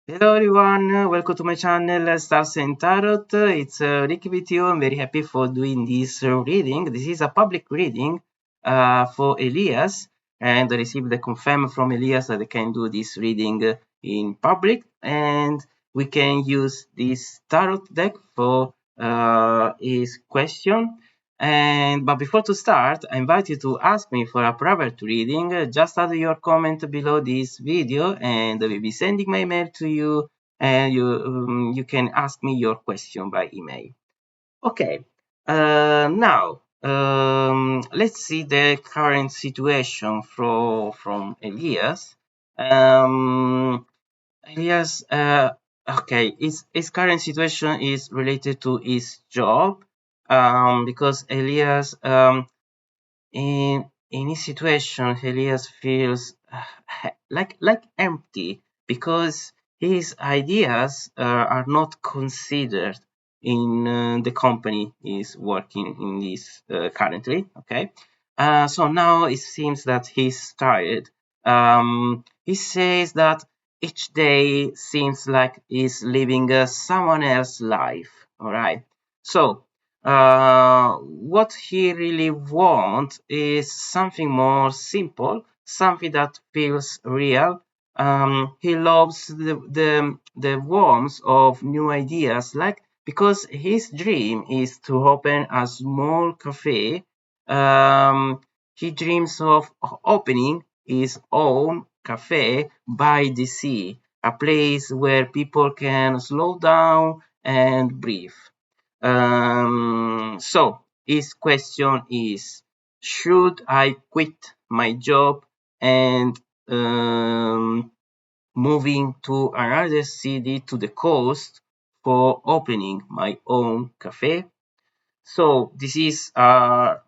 Hello everyone, welcome to my channel Stars and Tarot. It's Ricky with you. I'm very happy for doing this reading. This is a public reading for Elias, and I received the confirm from Elias that I can do this reading in public, and we can use this tarot deck for his question. And but before to start, I invite you to ask me for a private reading. Just add your comment below this video, and I will be sending my email to you, and you can ask me your question by email. Okay. Now let's see the current situation from Elias. Um, Elias, okay, his current situation is related to his job, because Elias, in his situation, Elias feels like empty because his ideas are not considered in the company he's working in this currently. Okay, so now it seems that he's tired. He says that each day seems like he's living someone else's life. All right, so what he really wants is something more simple, something that feels real. He loves the warmth of new ideas, like because his dream is to open a small cafe. He dreams of opening his own cafe by the sea, a place where people can slow down and breathe. So his question is, should I quit my job and moving to another city to the coast for opening my own cafe? So this is a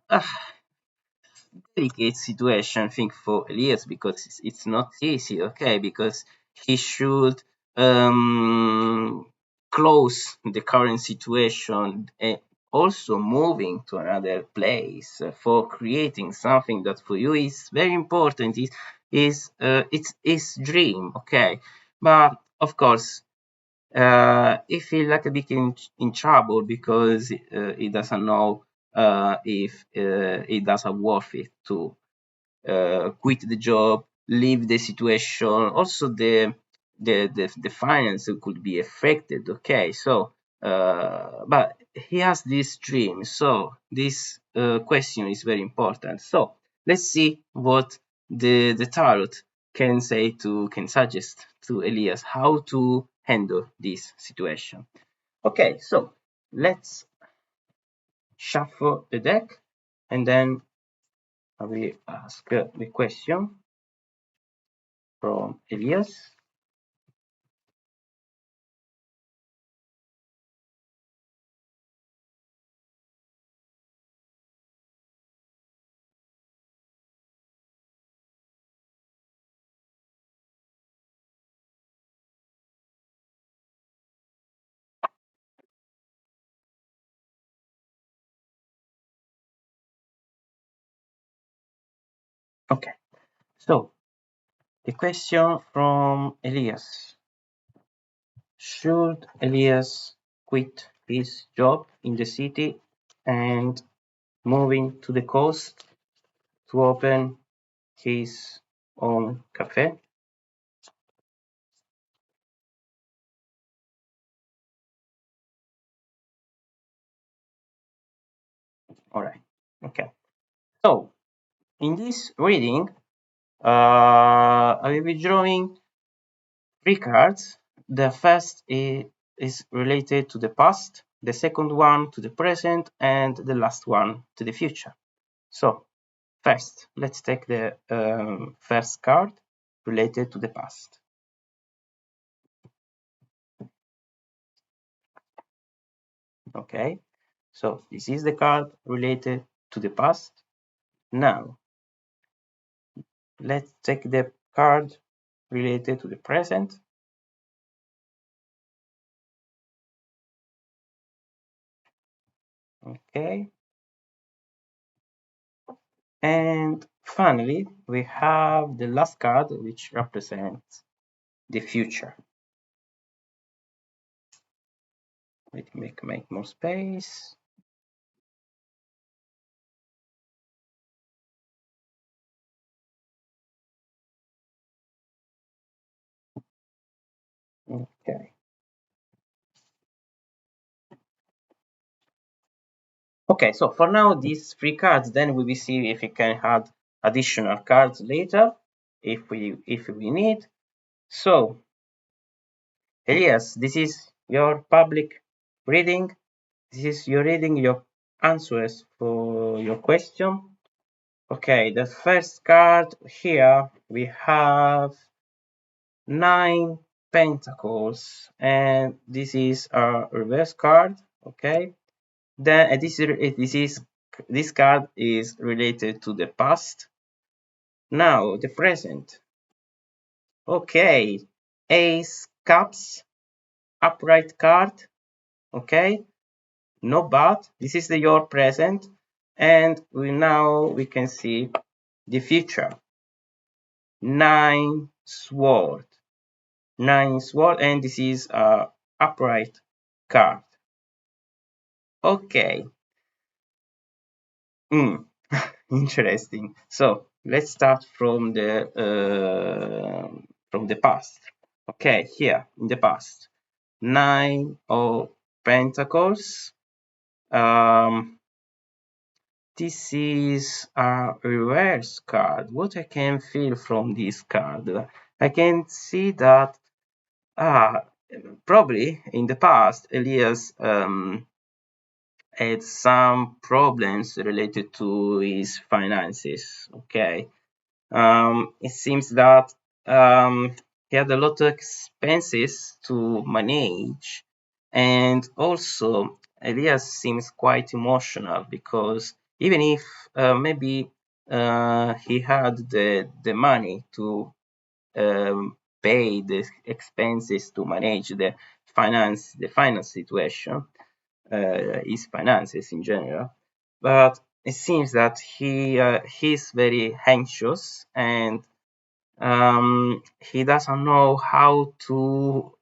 delicate situation, I think, for Elias because it's not easy, okay? Because he should um, close the current situation and also moving to another place for creating something that for you is very important. Is it's his dream, okay? But of course, he feel like a bit in trouble because he doesn't know if it doesn't worth it to quit the job, leave the situation. Also, the finance could be affected. Okay, so but he has this dream, so this question is very important. So let's see what the tarot can suggest to Elias how to handle this situation. Okay, so let's shuffle the deck and then I will ask the question from Elias. Okay, so the question from Elias. Should Elias quit his job in the city and moving to the coast to open his own cafe? All right. Okay. So in this reading, I will be drawing three cards. The first is related to the past, the second one to the present, and the last one to the future. So first, let's take the first card related to the past. Okay, so this is the card related to the past. Now, let's take the card related to the present. Okay, and finally, we have the last card, which represents the future. Let me make more space. Okay. Okay, so for now, these three cards, then we will see if we can add additional cards later, if we need. So, Elias, this is your public reading. This is your reading your answers for your question. Okay, the first card here we have 9 pentacles, and this is a reverse card. Okay, then this card is related to the past. Now the present. Okay, Ace Cups, upright card. Okay, no bad. This is your present, and we can see the future. 9 sword, 9 sword, and this is a upright card. Okay. Interesting. So let's start from the past. Okay, here in the past, 9 of pentacles. Um, this is a reverse card. What I can feel from this card, I can see that probably in the past, Elias had some problems related to his finances. Okay, it seems that he had a lot of expenses to manage, and also Elias seems quite emotional because even if maybe he had the money to pay the expenses to manage the finance situation, his finances in general. But it seems that he's very anxious, and he doesn't know how to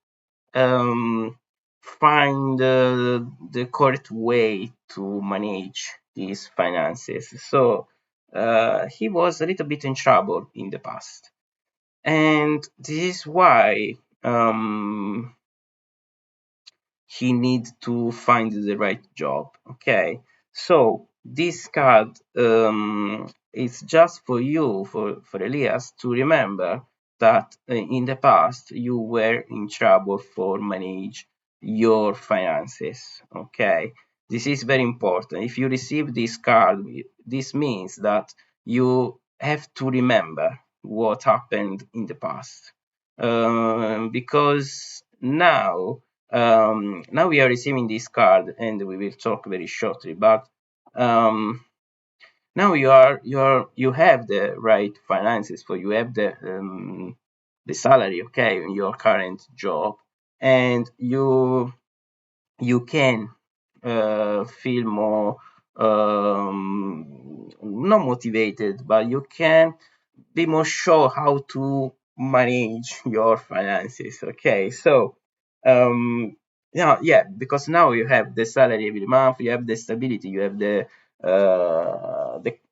find the correct way to manage his finances. So he was a little bit in trouble in the past, and this is why he needs to find the right job. Okay, so this card is just for you, for Elias, to remember that in the past you were in trouble for manage your finances. Okay, this is very important. If you receive this card, this means that you have to remember what happened in the past, because now we are receiving this card, and we will talk very shortly. But now you have the right finances, for you have the salary, okay, in your current job, and you can feel more not motivated, but you can be more sure how to manage your finances. Okay, so yeah, because now you have the salary every month, you have the stability, you have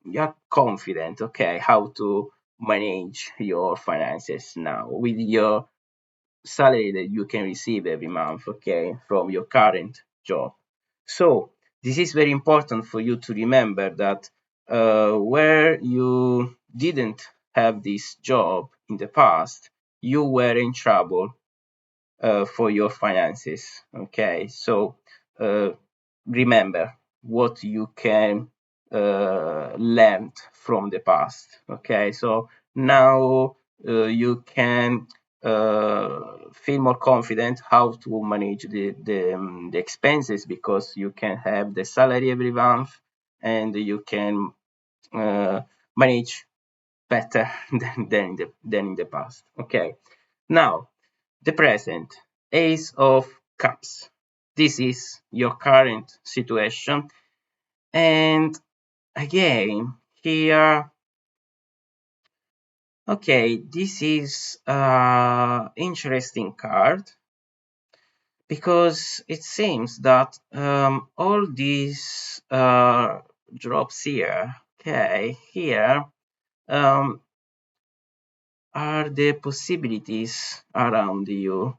you're confident, okay, how to manage your finances now with your salary that you can receive every month, okay, from your current job. So this is very important for you to remember that where you didn't have this job in the past, you were in trouble for your finances. Okay, so uh, remember what you can learn from the past. Okay, so now you can feel more confident how to manage the expenses, because you can have the salary every month, and you can manage better than in the past. Okay, now the present, Ace of Cups. This is your current situation. And again, here, okay, this is interesting card because it seems that all these drops here, okay, here um, are the possibilities around you.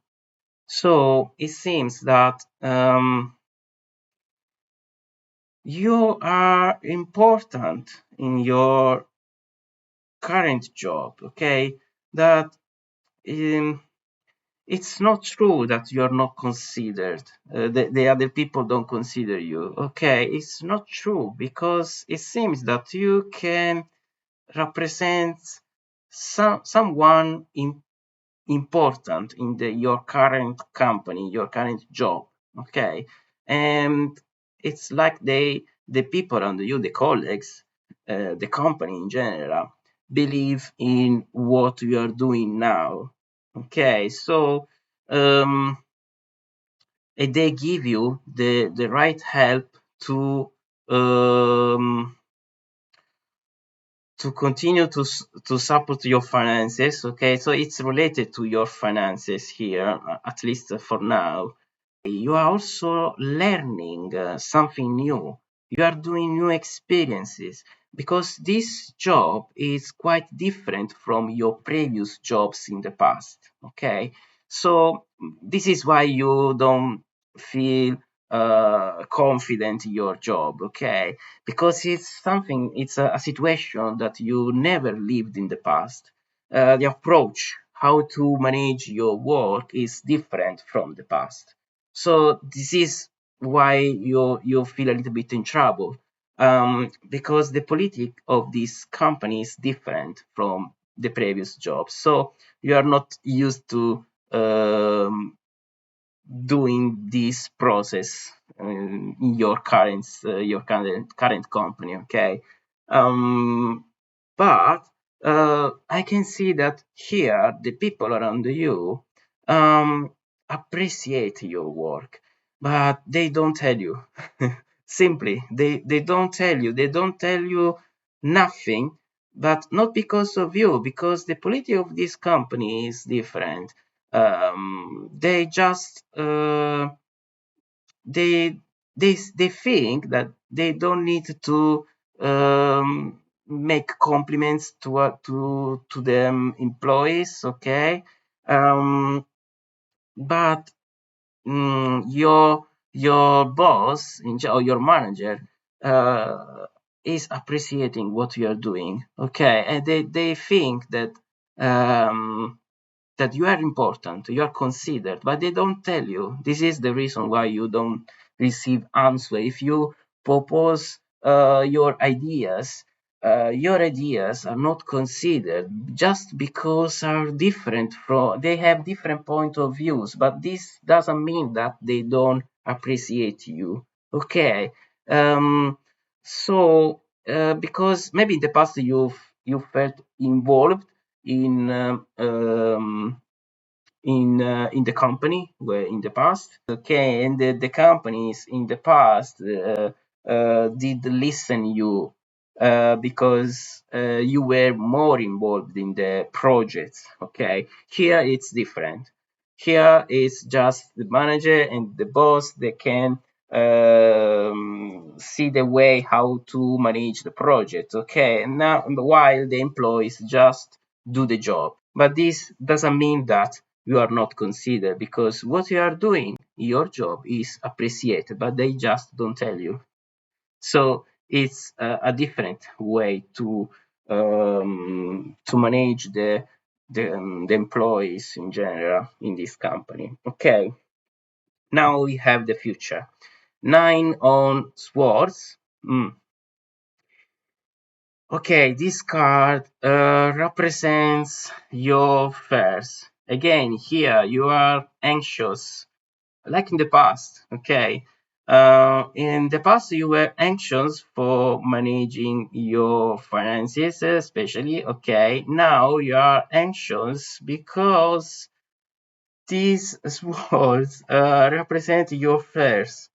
So it seems that you are important in your current job, okay? That it's not true that you are not considered. The other people don't consider you, okay? It's not true because it seems that you can represent someone important in your current company, your current job, okay? And it's like the people around you, the colleagues, the company in general, believe in what you are doing now, okay? So um, they give you the right help to um, continue to support your finances, okay? So it's related to your finances here, at least for now. You are also learning something new. You are doing new experiences because this job is quite different from your previous jobs in the past, okay? So this is why you don't feel confident in your job, okay? Because it's a situation that you never lived in the past. The approach, how to manage your work, is different from the past. So this is why you feel a little bit in trouble, because the politic of this company is different from the previous job. So you are not used to doing this process in your current company, okay? um, but I can see that here the people around you appreciate your work, but they don't tell you. Simply, they don't tell you. They don't tell you nothing, but not because of you, because the policy of this company is different. They just they think that they don't need to make compliments to them employees, okay? But your boss or your manager is appreciating what you are doing, okay? And they think um, that you are important, you are considered, but they don't tell you. This is the reason why you don't receive answer. If you propose your ideas are not considered just because are different from they have different point of views, but this doesn't mean that they don't appreciate you. Okay. Because maybe in the past you felt involved in in the company where in the past, okay, and the companies in the past did listen you because you were more involved in the projects, okay. Here it's different. Here it's just the manager and the boss. They can see the way how to manage the project, okay. Now while the employees just do the job, but this doesn't mean that you are not considered, because what you are doing, your job, is appreciated, but they just don't tell you. So it's a different way to manage the employees in general in this company. Okay, now we have the future. Nine on swords. Okay, this card represents your fears. Again, here you are anxious like in the past, okay. In the past you were anxious for managing your finances, especially, okay. Now you are anxious because these swords represent your fears.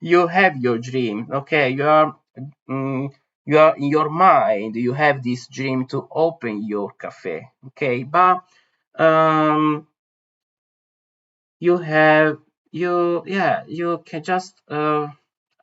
You have your dream, okay. Mm, you are in your mind, you have this dream to open your cafe, okay. But um you have you can just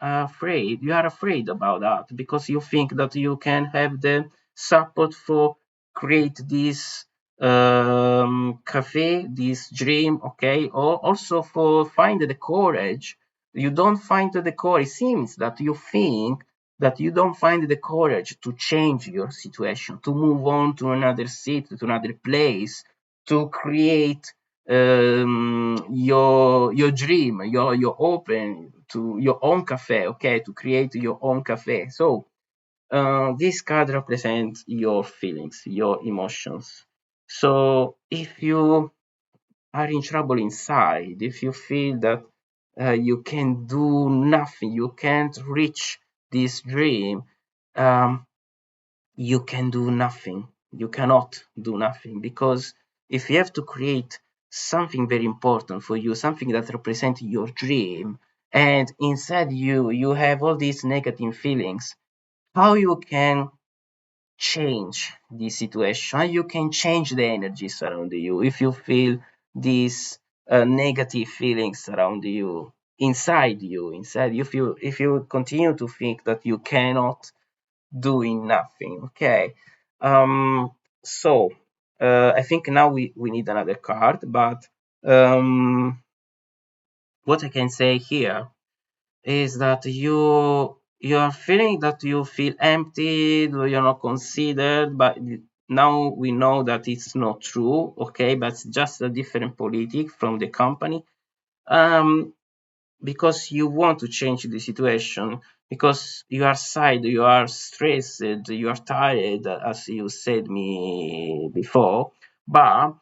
afraid you are afraid about that because you think that you can have the support for create this cafe, this dream, okay, or also for find the courage. You don't find the courage. It seems that you think that you don't find the courage to change your situation, to move on to another city, to another place, to create your dream, your open to your own cafe, okay, to create your own cafe. So this card represents your feelings, your emotions. So if you are in trouble inside, if you feel that you can do nothing, you can't reach this dream, um, you can do nothing. You cannot do nothing because if you have to create something very important for you, something that represents your dream, and inside you have all these negative feelings, how you can change the situation, how you can change the energies around you if you feel these negative feelings around you, inside you, if you continue to think that you cannot doing nothing. Okay. Um, so I think now we need another card, but um, what I can say here is that you're feeling that you feel empty, you're not considered, but now we know that it's not true. Okay, but it's just a different politic from the company. Um, because you want to change the situation, because you are sad, you are stressed, you are tired, as you said me before, but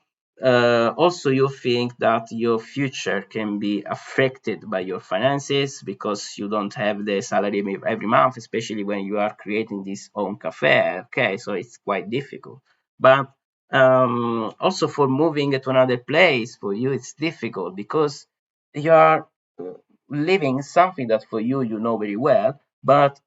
also you think that your future can be affected by your finances because you don't have the salary every month, especially when you are creating this own cafe. Okay, so it's quite difficult. But also for moving to another place for you, it's difficult because you are living something that for you you know very well, but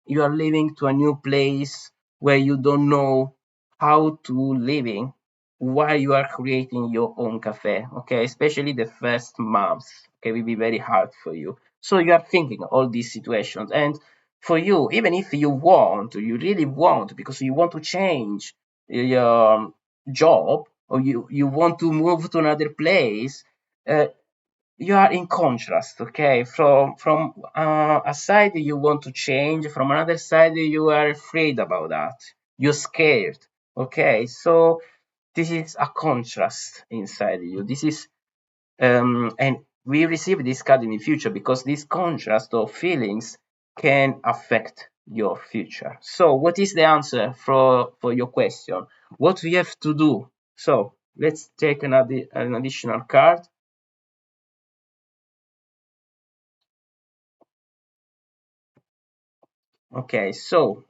you are living to a new place where you don't know how to living while you are creating your own cafe. Okay, especially the first months. Okay, will be very hard for you. So you are thinking all these situations, and for you, even if you want, you really want, because you want to change your job or you want to move to another place. You are in contrast, okay, from a side you want to change, from another side you are afraid about that, you're scared. Okay, so this is a contrast inside you. This is and we receive this card in the future because this contrast of feelings can affect your future. So what is the answer for your question? What we have to do? So let's take an additional card. Okay, so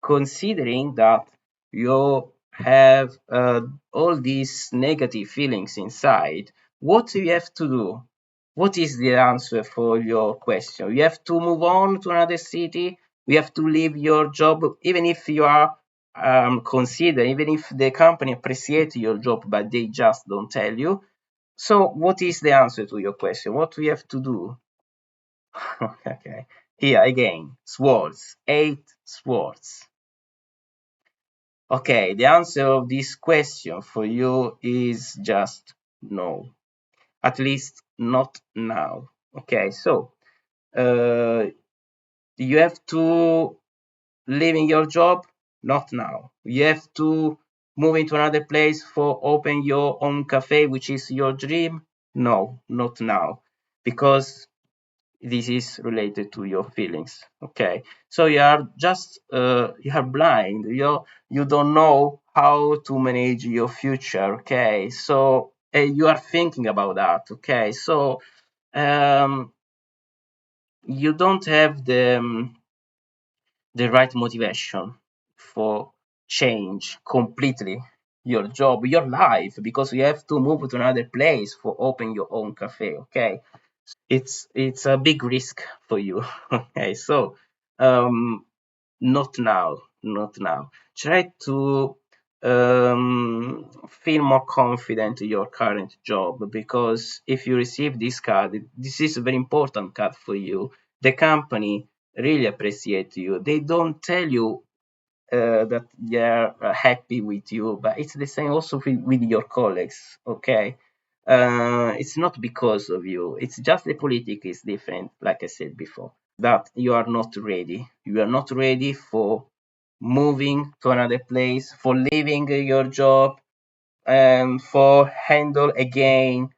considering that you have all these negative feelings inside, what you have to do? What is the answer for your question? You have to move on to another city. You have to leave your job, even if you are considered, even if the company appreciates your job, but they just don't tell you. So, what is the answer to your question? What we have to do? Okay, here again, swords, 8 swords. Okay, the answer of this question for you is just no. At least not now. Okay, so uh, you have to leave in your job? Not now. You have to move into another place for open your own cafe, which is your dream? No, not now. Because this is related to your feelings. Okay, so you are just you are blind, you don't know how to manage your future. Okay, so you are thinking about that. Okay, so um, you don't have the right motivation for change completely your job, your life, because you have to move to another place for open your own cafe. Okay, it's a big risk for you. Okay, so um, not now, not now. Try to feel more confident in your current job, because if you receive this card, this is a very important card for you. The company really appreciate you. They don't tell you that they're happy with you, but it's the same also with your colleagues. Okay, it's not because of you. It's just the politics is different. Like I said before, that you are not ready. You are not ready for moving to another place, for leaving your job, for handle again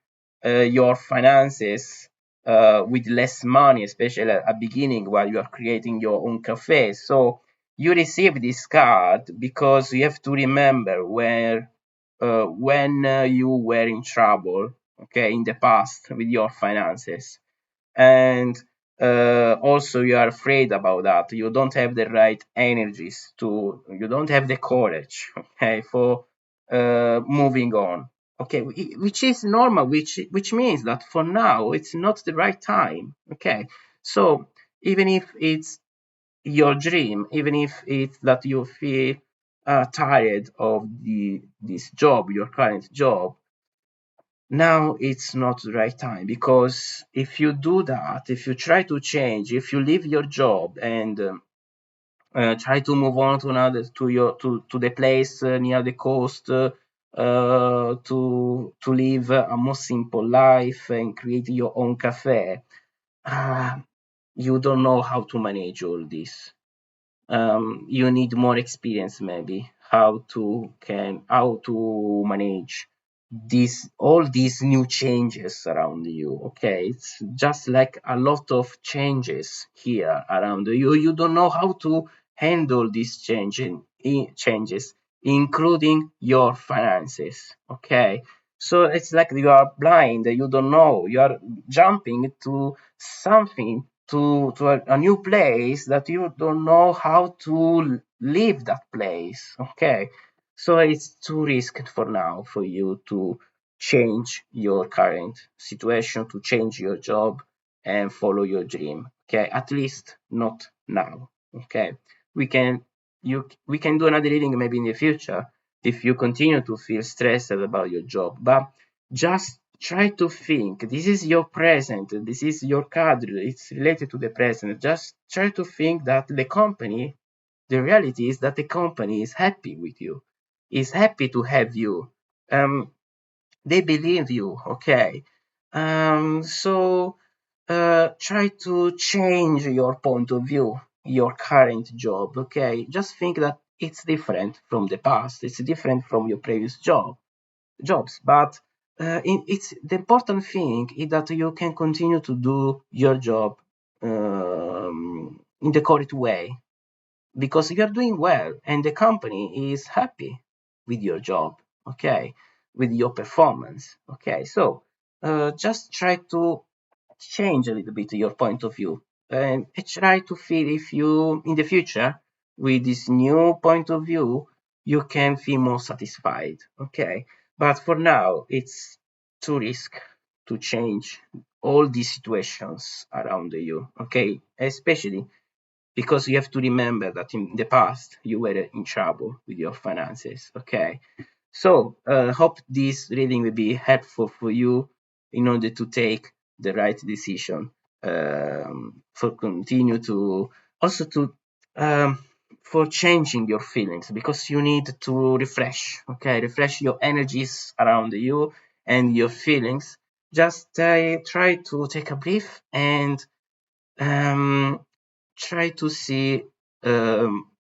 your finances with less money, especially at the beginning while you are creating your own cafe. So you receive this card because you have to remember where when you were in trouble, okay, in the past with your finances, and also you are afraid about that. You don't have the right energies to, you don't have the courage, okay, for moving on, okay, which is normal, which means that for now it's not the right time, okay. So even if it's your dream, even if it's that you feel tired of this job, your current job, now it's not the right time, because if you do that, if you try to change, if you leave your job and try to move on to another, to the place near the coast, to live a more simple life and create your own cafe, uh, you don't know how to manage all this. You need more experience, maybe how to manage all these new changes around you. Okay, it's just like a lot of changes here around you. You don't know how to handle these changes, including your finances. Okay, so it's like you are blind, you don't know, you are jumping to something, to a new place that you don't know how to leave that place. Okay, so it's too risky for now for you to change your current situation, to change your job and follow your dream. Okay, at least not now. Okay, we can we can do another reading maybe in the future if you continue to feel stressed about your job. But just try to think, this is your present, this is your card, it's related to the present. Just try to think that the reality is that the company is happy with you, is happy to have you. Um, they believe you, okay? So try to change your point of view, your current job, okay? Just think that it's different from the past, it's different from your previous jobs, but it's the important thing is that you can continue to do your job in the correct way, because you're doing well and the company is happy with your job, okay, with your performance, okay. So just try to change a little bit your point of view and try to feel if you in the future with this new point of view you can feel more satisfied, okay. But for now it's too risk to change all these situations around you, okay, especially because you have to remember that in the past you were in trouble with your finances, okay. So hope this reading will be helpful for you in order to take the right decision, for continue to also to um, for changing your feelings, because you need to refresh, okay, refresh your energies around you and your feelings. Just try to take a breath and um, try to see, um,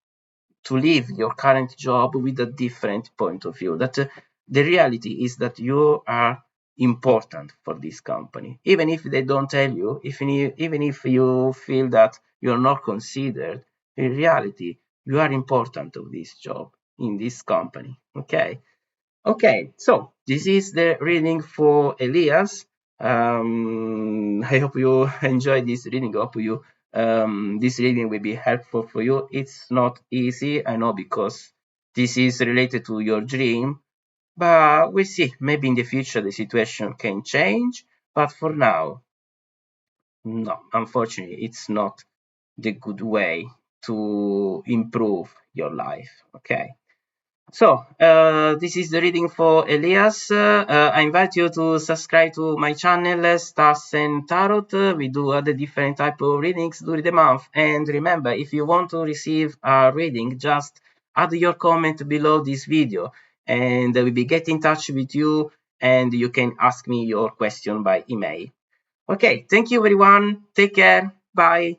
to leave your current job with a different point of view. That the reality is that you are important for this company, even if they don't tell you, even if you feel that you're not considered. In reality, you are important of this job in this company. Okay. Okay, so this is the reading for Elias. I hope you enjoyed this reading. I hope you this reading will be helpful for you. It's not easy, I know, because this is related to your dream, but we'll see. Maybe in the future the situation can change, but for now, no. Unfortunately, it's not the good way to improve your life. Okay. So, this is the reading for Elias. I invite you to subscribe to my channel, Stars and Tarot. We do other different type of readings during the month. And remember, if you want to receive a reading, just add your comment below this video, and we will be get in touch with you, and you can ask me your question by email. Okay, thank you everyone. Take care. Bye.